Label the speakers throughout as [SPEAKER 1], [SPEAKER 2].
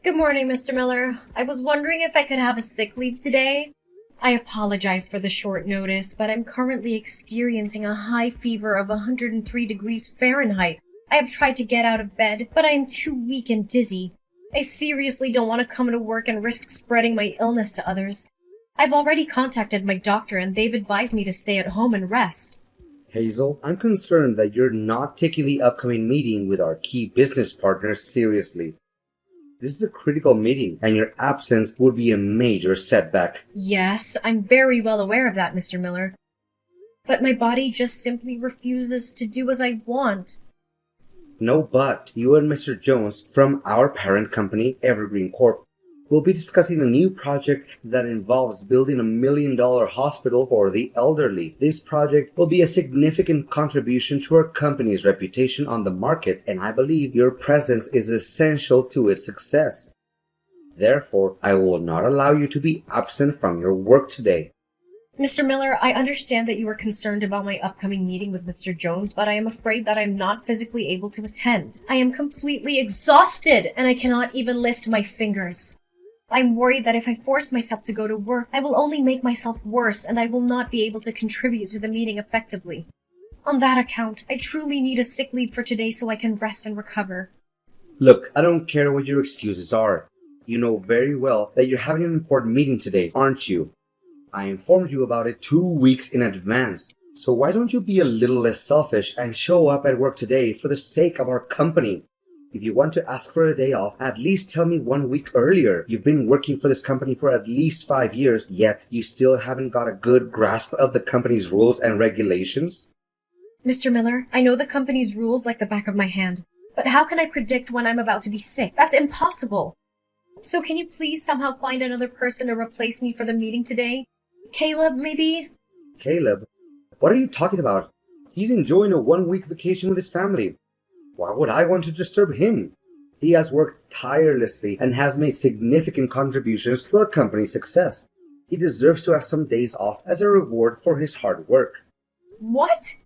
[SPEAKER 1] Good morning, Mr. Miller. I was wondering if I could have a sick leave today. I apologize for the short notice, but I'm currently experiencing a high fever of 103 degrees Fahrenheit. I have tried to get out of bed, but I am too weak and dizzy. I seriously don't want to come to work and risk spreading my illness to others. I've already contacted my doctor and they've advised me to stay at home and rest.
[SPEAKER 2] Hazel, I'm concerned that you're not taking the upcoming meeting with our key business partners seriously. This is a critical meeting, and your absence would be a major setback.
[SPEAKER 1] Yes, I'm very well aware of that, Mr. Miller. But my body just simply refuses to do as I want.
[SPEAKER 2] No, but you and Mr. Jones from our parent company, Evergreen Corp, will be discussing a new project that involves building $1 million hospital for the elderly. This project will be a significant contribution to our company's reputation on the market, and I believe your presence is essential to its success. Therefore, I will not allow you to be absent from your work today.
[SPEAKER 1] Mr. Miller, I understand that you are concerned about my upcoming meeting with Mr. Jones, but I am afraid that I'm not physically able to attend. I am completely exhausted, and I cannot even lift my fingers. I'm worried that if I force myself to go to work, I will only make myself worse, and I will not be able to contribute to the meeting effectively. On that account, I truly need a sick leave for today so I can rest and recover.
[SPEAKER 2] Look, I don't care what your excuses are. You know very well that you're having an important meeting today, aren't you? I informed you about it 2 weeks in advance. So why don't you be a little less selfish and show up at work today for the sake of our company? If you want to ask for a day off, at least tell me 1 week earlier. You've been working for this company for at least 5 years, yet you still haven't got a good grasp of the company's rules and regulations?
[SPEAKER 1] Mr. Miller, I know the company's rules like the back of my hand, but how can I predict when I'm about to be sick? That's impossible. So can you please somehow find another person to replace me for the meeting today? Caleb, maybe?
[SPEAKER 2] Caleb? What are you talking about? He's enjoying a 1 week vacation with his family. Why would I want to disturb him? He has worked tirelessly and has made significant contributions to our company's success. He deserves to have some days off as a reward for his hard work.
[SPEAKER 1] What?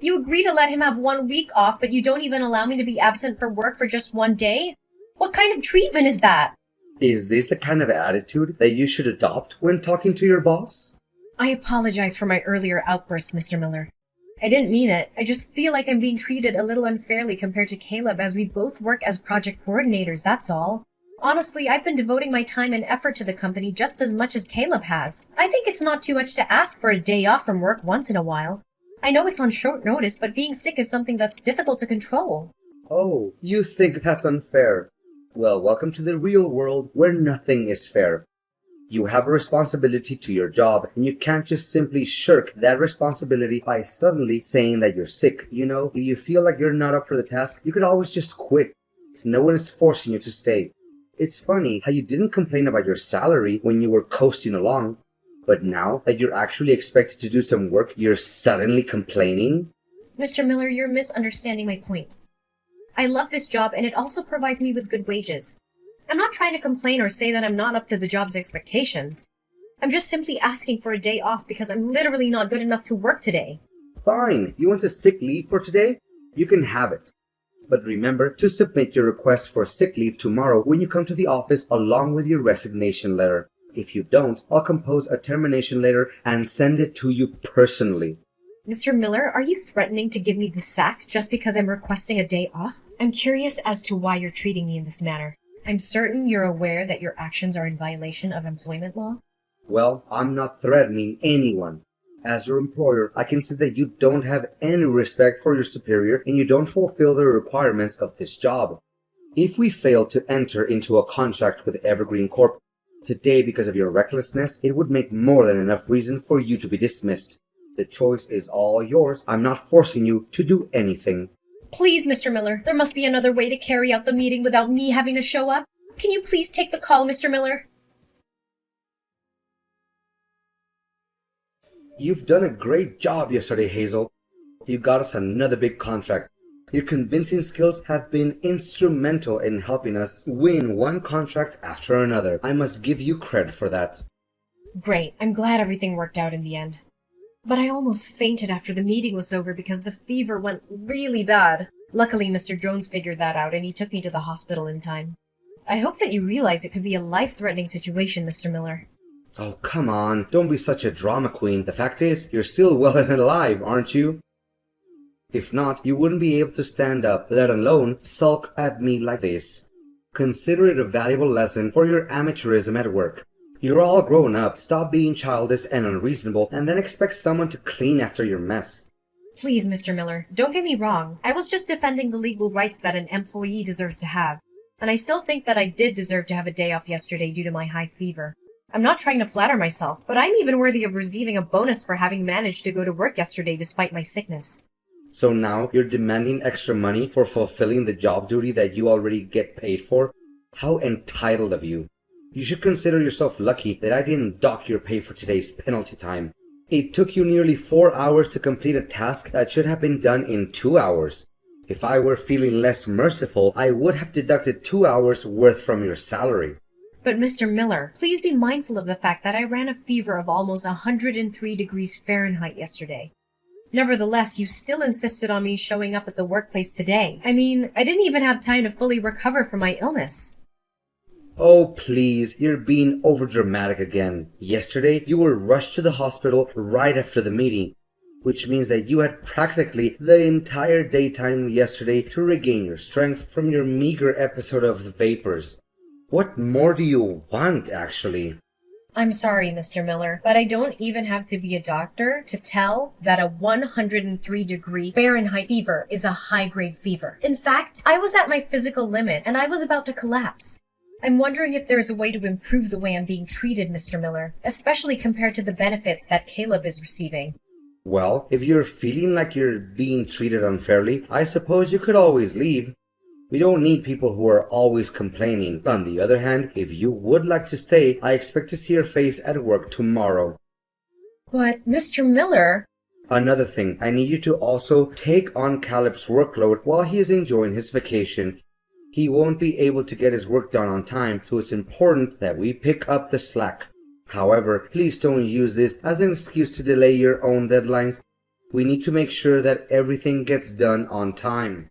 [SPEAKER 1] You agree to let him have 1 week off, but you don't even allow me to be absent for work for just 1 day? What kind of treatment is that?
[SPEAKER 2] Is this the kind of attitude that you should adopt when talking to your boss?
[SPEAKER 1] I apologize for my earlier outburst, Mr. Miller. I didn't mean it. I just feel like I'm being treated a little unfairly compared to Caleb as we both work as project coordinators, that's all. Honestly, I've been devoting my time and effort to the company just as much as Caleb has. I think it's not too much to ask for a day off from work once in a while. I know it's on short notice, but being sick is something that's difficult to control.
[SPEAKER 2] Oh, you think that's unfair? Well, welcome to the real world where nothing is fair. You have a responsibility to your job, and you can't just simply shirk that responsibility by suddenly saying that you're sick. You know, if you feel like you're not up for the task, you could always just quit. No one is forcing you to stay. It's funny how you didn't complain about your salary when you were coasting along, but now that you're actually expected to do some work, you're suddenly complaining?
[SPEAKER 1] Mr. Miller, you're misunderstanding my point. I love this job, and it also provides me with good wages. I'm not trying to complain or say that I'm not up to the job's expectations. I'm just simply asking for a day off because I'm literally not good enough to work today.
[SPEAKER 2] Fine, you want a sick leave for today? You can have it. But remember to submit your request for sick leave tomorrow when you come to the office along with your resignation letter. If you don't, I'll compose a termination letter and send it to you personally.
[SPEAKER 1] Mr. Miller, are you threatening to give me the sack just because I'm requesting a day off? I'm curious as to why you're treating me in this manner. I'm certain you're aware that your actions are in violation of employment law.
[SPEAKER 2] Well, I'm not threatening anyone. As your employer, I can see that you don't have any respect for your superior and you don't fulfill the requirements of this job. If we fail to enter into a contract with Evergreen Corp today because of your recklessness, it would make more than enough reason for you to be dismissed. The choice is all yours. I'm not forcing you to do anything.
[SPEAKER 1] Please, Mr. Miller, there must be another way to carry out the meeting without me having to show up. Can you please take the call, Mr. Miller?
[SPEAKER 2] You've done a great job yesterday, Hazel. You got us another big contract. Your convincing skills have been instrumental in helping us win one contract after another. I must give you credit for that.
[SPEAKER 1] Great. I'm glad everything worked out in the end. But I almost fainted after the meeting was over because the fever went really bad. Luckily, Mr. Jones figured that out and he took me to the hospital in time. I hope that you realize it could be a life-threatening situation, Mr. Miller.
[SPEAKER 2] Oh, come on. Don't be such a drama queen. The fact is, you're still well and alive, aren't you? If not, you wouldn't be able to stand up, let alone sulk at me like this. Consider it a valuable lesson for your amateurism at work. You're all grown up, stop being childish and unreasonable, and then expect someone to clean after your mess.
[SPEAKER 1] Please, Mr. Miller, don't get me wrong. I was just defending the legal rights that an employee deserves to have. And I still think that I did deserve to have a day off yesterday due to my high fever. I'm not trying to flatter myself, but I'm even worthy of receiving a bonus for having managed to go to work yesterday despite my sickness.
[SPEAKER 2] So now you're demanding extra money for fulfilling the job duty that you already get paid for? How entitled of you. You should consider yourself lucky that I didn't dock your pay for today's penalty time. It took you nearly 4 hours to complete a task that should have been done in 2 hours. If I were feeling less merciful, I would have deducted 2 hours worth from your salary.
[SPEAKER 1] But Mr. Miller, please be mindful of the fact that I ran a fever of almost 103 degrees Fahrenheit yesterday. Nevertheless, you still insisted on me showing up at the workplace today. I mean, I didn't even have time to fully recover from my illness.
[SPEAKER 2] Oh, please, you're being overdramatic again. Yesterday, you were rushed to the hospital right after the meeting, which means that you had practically the entire daytime yesterday to regain your strength from your meager episode of the vapors. What more do you want, actually?
[SPEAKER 1] I'm sorry, Mr. Miller, but I don't even have to be a doctor to tell that a 103-degree Fahrenheit fever is a high-grade fever. In fact, I was at my physical limit and I was about to collapse. I'm wondering if there's a way to improve the way I'm being treated, Mr. Miller, especially compared to the benefits that Caleb is receiving.
[SPEAKER 2] Well, if you're feeling like you're being treated unfairly, I suppose you could always leave. We don't need people who are always complaining. On the other hand, if you would like to stay, I expect to see your face at work tomorrow.
[SPEAKER 1] But, Mr. Miller...
[SPEAKER 2] Another thing, I need you to also take on Caleb's workload while he is enjoying his vacation. He won't be able to get his work done on time, so it's important that we pick up the slack. However, please don't use this as an excuse to delay your own deadlines. We need to make sure that everything gets done on time.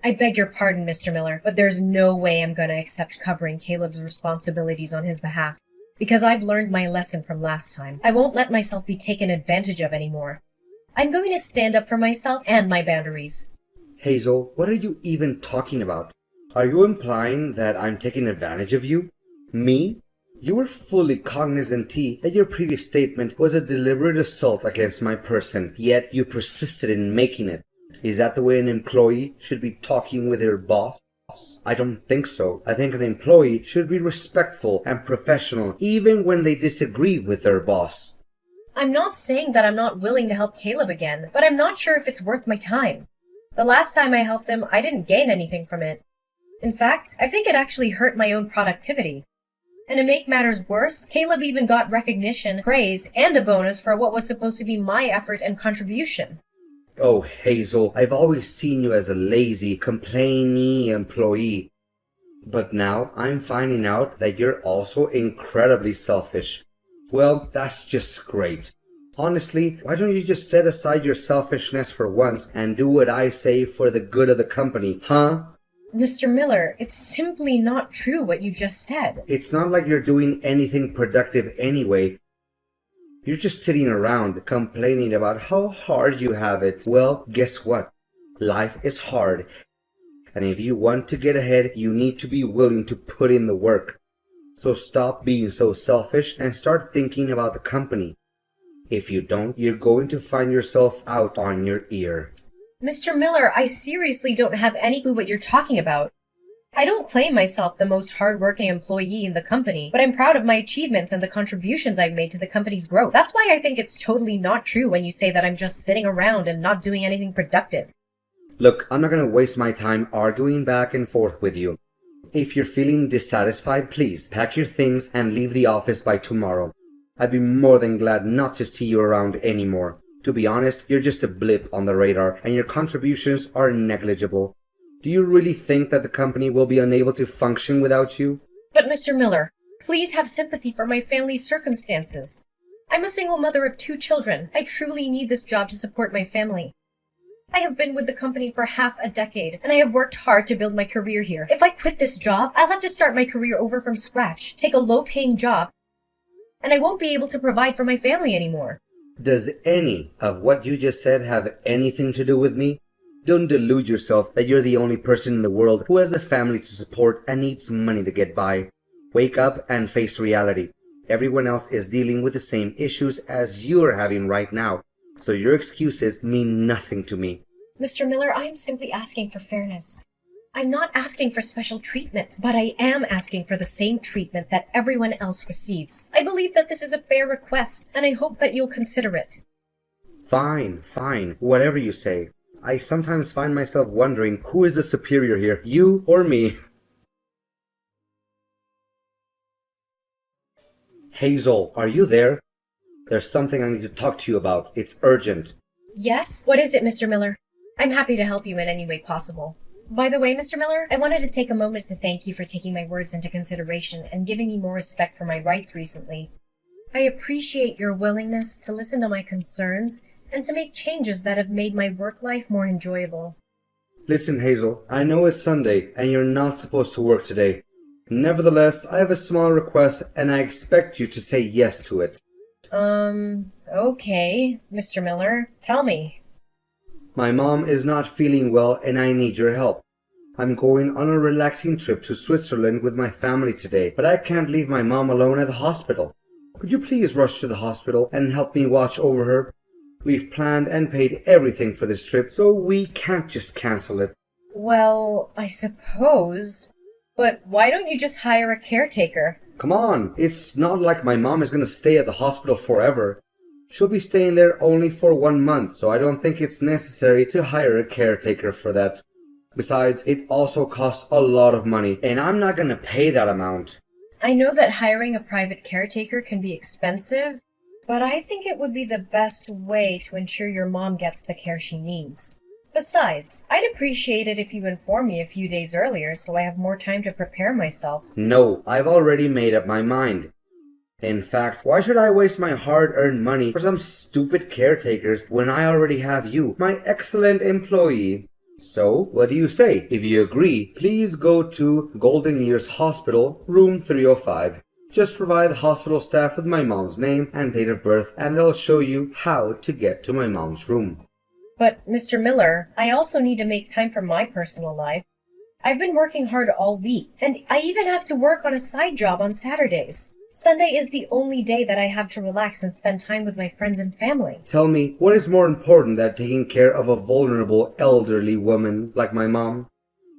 [SPEAKER 1] I beg your pardon, Mr. Miller, but there's no way I'm going to accept covering Caleb's responsibilities on his behalf, because I've learned my lesson from last time. I won't let myself be taken advantage of anymore. I'm going to stand up for myself and my boundaries.
[SPEAKER 2] Hazel, what are you even talking about? Are you implying that I'm taking advantage of you? Me? You were fully cognizant, T, that your previous statement was a deliberate assault against my person, yet you persisted in making it. Is that the way an employee should be talking with their boss? I don't think so. I think an employee should be respectful and professional, even when they disagree with their boss.
[SPEAKER 1] I'm not saying that I'm not willing to help Caleb again, but I'm not sure if it's worth my time. The last time I helped him, I didn't gain anything from it. In fact, I think it actually hurt my own productivity. And to make matters worse, Caleb even got recognition, praise, and a bonus for what was supposed to be my effort and contribution.
[SPEAKER 2] Oh, Hazel, I've always seen you as a lazy, complaining employee. But now I'm finding out that you're also incredibly selfish. Well, that's just great. Honestly, why don't you just set aside your selfishness for once and do what I say for the good of the company, huh?
[SPEAKER 1] Mr. Miller, it's simply not true what you just said.
[SPEAKER 2] It's not like you're doing anything productive anyway. You're just sitting around complaining about how hard you have it. Well, guess what? Life is hard. And if you want to get ahead, you need to be willing to put in the work. So stop being so selfish and start thinking about the company. If you don't, you're going to find yourself out on your ear.
[SPEAKER 1] Mr. Miller, I seriously don't have any clue what you're talking about. I don't claim myself the most hardworking employee in the company, but I'm proud of my achievements and the contributions I've made to the company's growth. That's why I think it's totally not true when you say that I'm just sitting around and not doing anything productive.
[SPEAKER 2] Look, I'm not going to waste my time arguing back and forth with you. If you're feeling dissatisfied, please pack your things and leave the office by tomorrow. I'd be more than glad not to see you around anymore. To be honest, you're just a blip on the radar and your contributions are negligible. Do you really think that the company will be unable to function without you?
[SPEAKER 1] But Mr. Miller, please have sympathy for my family's circumstances. I'm a single mother of 2 children. I truly need this job to support my family. I have been with the company for half a decade, and I have worked hard to build my career here. If I quit this job, I'll have to start my career over from scratch, take a low-paying job, and I won't be able to provide for my family anymore.
[SPEAKER 2] Does any of what you just said have anything to do with me? Don't delude yourself that you're the only person in the world who has a family to support and needs money to get by. Wake up and face reality. Everyone else is dealing with the same issues as you're having right now, so your excuses mean nothing to me.
[SPEAKER 1] Mr. Miller, I am simply asking for fairness. I'm not asking for special treatment, but I am asking for the same treatment that everyone else receives. I believe that this is a fair request, and I hope that you'll consider it.
[SPEAKER 2] Fine, whatever you say. I sometimes find myself wondering who is the superior here, you or me? Hazel, are you there? There's something I need to talk to you about. It's urgent.
[SPEAKER 1] Yes? What is it, Mr. Miller? I'm happy to help you in any way possible. By the way, Mr. Miller, I wanted to take a moment to thank you for taking my words into consideration and giving me more respect for my rights recently. I appreciate your willingness to listen to my concerns and to make changes that have made my work life more enjoyable.
[SPEAKER 2] Listen, Hazel, I know it's Sunday and you're not supposed to work today. Nevertheless, I have a small request and I expect you to say yes to it.
[SPEAKER 1] Okay, Mr. Miller, tell me.
[SPEAKER 2] My mom is not feeling well and I need your help. I'm going on a relaxing trip to Switzerland with my family today, but I can't leave my mom alone at the hospital. Could you please rush to the hospital and help me watch over her? We've planned and paid everything for this trip, so we can't just cancel it.
[SPEAKER 1] Well, I suppose. But why don't you just hire a caretaker?
[SPEAKER 2] Come on, it's not like my mom is going to stay at the hospital forever. She'll be staying there only for 1 month, so I don't think it's necessary to hire a caretaker for that. Besides, it also costs a lot of money, and I'm not going to pay that amount.
[SPEAKER 1] I know that hiring a private caretaker can be expensive, but I think it would be the best way to ensure your mom gets the care she needs. Besides, I'd appreciate it if you inform me a few days earlier so I have more time to prepare myself.
[SPEAKER 2] No, I've already made up my mind. In fact, why should I waste my hard-earned money for some stupid caretakers when I already have you, my excellent employee? So, what do you say? If you agree, please go to Golden Years Hospital, room 305. Just provide the hospital staff with my mom's name and date of birth, and they'll show you how to get to my mom's room.
[SPEAKER 1] But, Mr. Miller, I also need to make time for my personal life. I've been working hard all week, and I even have to work on a side job on Saturdays. Sunday is the only day that I have to relax and spend time with my friends and family.
[SPEAKER 2] Tell me, what is more important than taking care of a vulnerable elderly woman like my mom?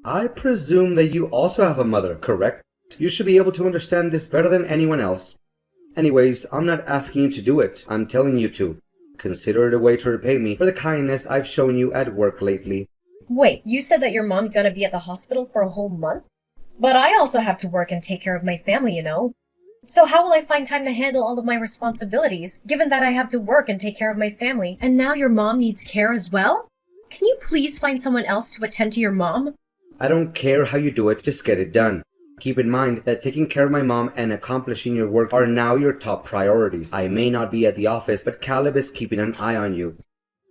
[SPEAKER 2] I presume that you also have a mother, correct? You should be able to understand this better than anyone else. Anyways, I'm not asking you to do it. I'm telling you to. Consider it a way to repay me for the kindness I've shown you at work lately.
[SPEAKER 1] Wait, you said that your mom's gonna be at the hospital for a whole month? But I also have to work and take care of my family, you know? So how will I find time to handle all of my responsibilities, given that I have to work and take care of my family, and now your mom needs care as well? Can you please find someone else to attend to your mom?
[SPEAKER 2] I don't care how you do it, just get it done. Keep in mind that taking care of my mom and accomplishing your work are now your top priorities. I may not be at the office, but Caleb is keeping an eye on you.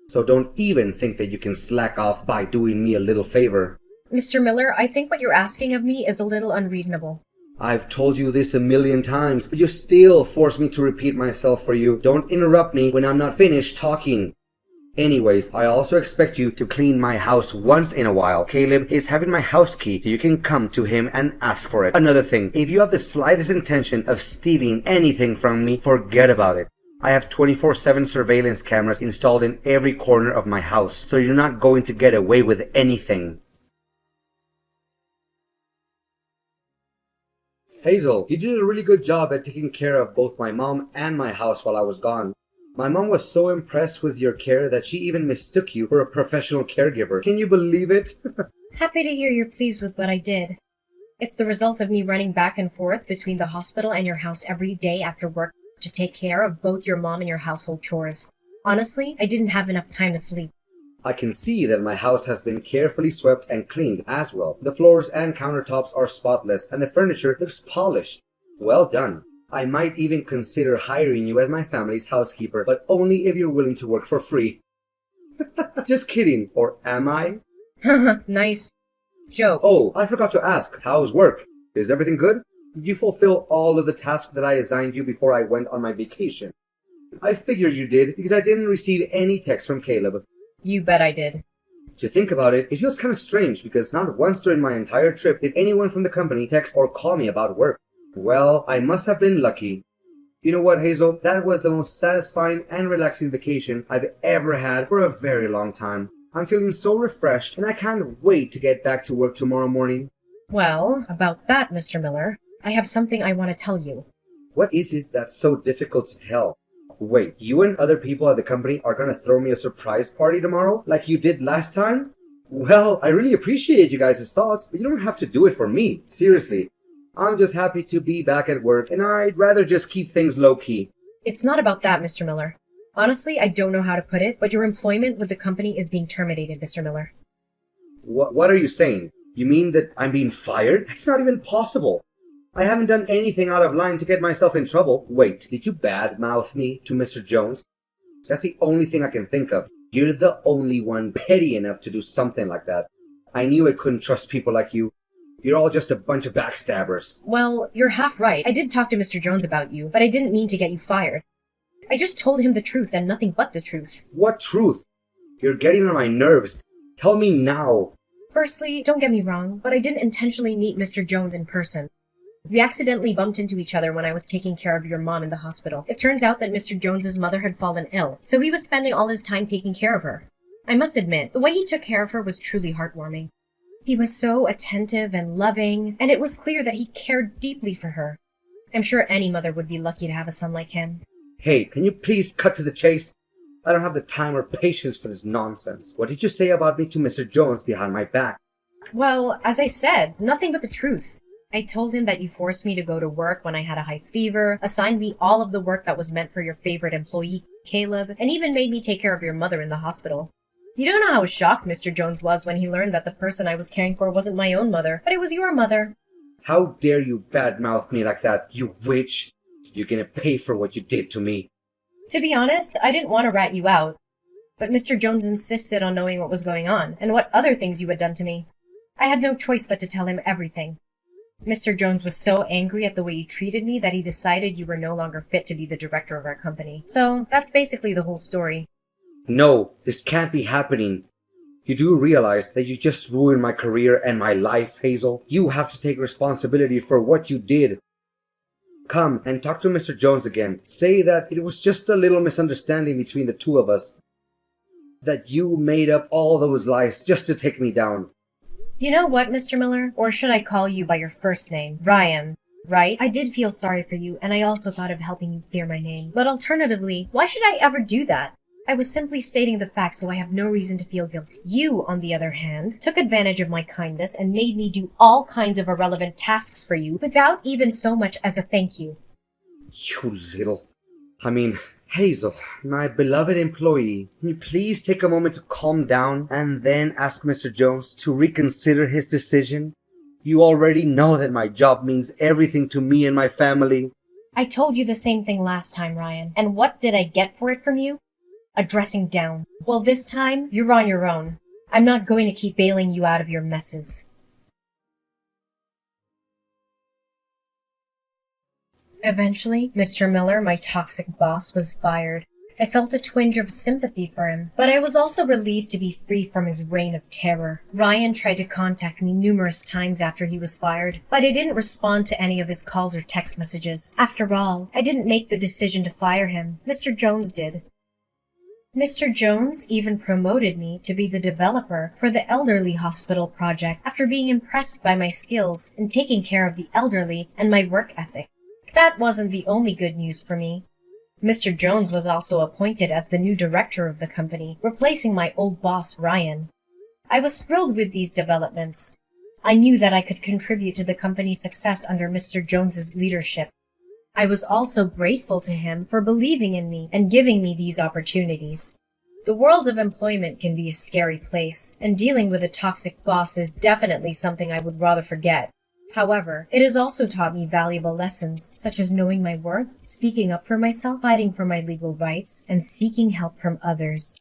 [SPEAKER 2] So don't even think that you can slack off by doing me a little favor.
[SPEAKER 1] Mr. Miller, I think what you're asking of me is a little unreasonable.
[SPEAKER 2] I've told you this 1,000,000 times, but you still force me to repeat myself for you. Don't interrupt me when I'm not finished talking. Anyways, I also expect you to clean my house once in a while. Caleb is having my house key, so you can come to him and ask for it. Another thing, if you have the slightest intention of stealing anything from me, forget about it. I have 24/7 surveillance cameras installed in every corner of my house, so you're not going to get away with anything. Hazel, you did a really good job at taking care of both my mom and my house while I was gone. My mom was so impressed with your care that she even mistook you for a professional caregiver. Can you believe it?
[SPEAKER 1] Happy to hear you're pleased with what I did. It's the result of me running back and forth between the hospital and your house every day after work to take care of both your mom and your household chores. Honestly, I didn't have enough time to sleep.
[SPEAKER 2] I can see that my house has been carefully swept and cleaned as well. The floors and countertops are spotless and the furniture looks polished. Well done. I might even consider hiring you as my family's housekeeper, but only if you're willing to work for free. Just kidding, or am I?
[SPEAKER 1] Nice joke.
[SPEAKER 2] Oh, I forgot to ask, how's work? Is everything good? Did you fulfill all of the tasks that I assigned you before I went on my vacation? I figured you did, because I didn't receive any text from Caleb.
[SPEAKER 1] You bet I did.
[SPEAKER 2] To think about it, it feels kind of strange, because not once during my entire trip did anyone from the company text or call me about work. Well, I must have been lucky. You know what, Hazel? That was the most satisfying and relaxing vacation I've ever had for a very long time. I'm feeling so refreshed, and I can't wait to get back to work tomorrow morning.
[SPEAKER 1] Well, about that, Mr. Miller, I have something I want to tell you.
[SPEAKER 2] What is it that's so difficult to tell? Wait, you and other people at the company are gonna throw me a surprise party tomorrow, like you did last time? Well, I really appreciate you guys' thoughts, but you don't have to do it for me. Seriously. I'm just happy to be back at work, and I'd rather just keep things low-key.
[SPEAKER 1] It's not about that, Mr. Miller. Honestly, I don't know how to put it, but your employment with the company is being terminated, Mr. Miller.
[SPEAKER 2] What are you saying? You mean that I'm being fired? That's not even possible. I haven't done anything out of line to get myself in trouble. Wait, did you badmouth me to Mr. Jones? That's the only thing I can think of. You're the only one petty enough to do something like that. I knew I couldn't trust people like you. You're all just a bunch of backstabbers.
[SPEAKER 1] Well, you're half right. I did talk to Mr. Jones about you, but I didn't mean to get you fired. I just told him the truth and nothing but the truth.
[SPEAKER 2] What truth? You're getting on my nerves. Tell me now.
[SPEAKER 1] Firstly, don't get me wrong, but I didn't intentionally meet Mr. Jones in person. We accidentally bumped into each other when I was taking care of your mom in the hospital. It turns out that Mr. Jones's mother had fallen ill, so he was spending all his time taking care of her. I must admit, the way he took care of her was truly heartwarming. He was so attentive and loving, and it was clear that he cared deeply for her. I'm sure any mother would be lucky to have a son like him.
[SPEAKER 2] Hey, can you please cut to the chase? I don't have the time or patience for this nonsense. What did you say about me to Mr. Jones behind my back?
[SPEAKER 1] Well, as I said, nothing but the truth. I told him that you forced me to go to work when I had a high fever, assigned me all of the work that was meant for your favorite employee, Caleb, and even made me take care of your mother in the hospital. You don't know how shocked Mr. Jones was when he learned that the person I was caring for wasn't my own mother, but it was your mother.
[SPEAKER 2] How dare you badmouth me like that, you witch? You're gonna pay for what you did to me.
[SPEAKER 1] To be honest, I didn't want to rat you out, but Mr. Jones insisted on knowing what was going on and what other things you had done to me. I had no choice but to tell him everything. Mr. Jones was so angry at the way you treated me that he decided you were no longer fit to be the director of our company. So that's basically the whole story.
[SPEAKER 2] No, this can't be happening. You do realize that you just ruined my career and my life, Hazel. You have to take responsibility for what you did. Come and talk to Mr. Jones again. Say that it was just a little misunderstanding between the two of us. That you made up all those lies just to take me down.
[SPEAKER 1] You know what, Mr. Miller? Or should I call you by your first name? Ryan, right? I did feel sorry for you, and I also thought of helping you clear my name. But alternatively, why should I ever do that? I was simply stating the facts, so I have no reason to feel guilty. You, on the other hand, took advantage of my kindness and made me do all kinds of irrelevant tasks for you without even so much as a thank you.
[SPEAKER 2] You little... Hazel, my beloved employee, can you please take a moment to calm down and then ask Mr. Jones to reconsider his decision? You already know that my job means everything to me and my family.
[SPEAKER 1] I told you the same thing last time, Ryan, and what did I get for it from you? A dressing down. Well, this time, you're on your own. I'm not going to keep bailing you out of your messes. Eventually, Mr. Miller, my toxic boss, was fired. I felt a twinge of sympathy for him, but I was also relieved to be free from his reign of terror. Ryan tried to contact me numerous times after he was fired, but I didn't respond to any of his calls or text messages. After all, I didn't make the decision to fire him. Mr. Jones did. Mr. Jones even promoted me to be the developer for the elderly hospital project after being impressed by my skills in taking care of the elderly and my work ethic. That wasn't the only good news for me. Mr. Jones was also appointed as the new director of the company, replacing my old boss, Ryan. I was thrilled with these developments. I knew that I could contribute to the company's success under Mr. Jones's leadership. I was also grateful to him for believing in me and giving me these opportunities. The world of employment can be a scary place, and dealing with a toxic boss is definitely something I would rather forget. However, it has also taught me valuable lessons, such as knowing my worth, speaking up for myself, fighting for my legal rights, and seeking help from others.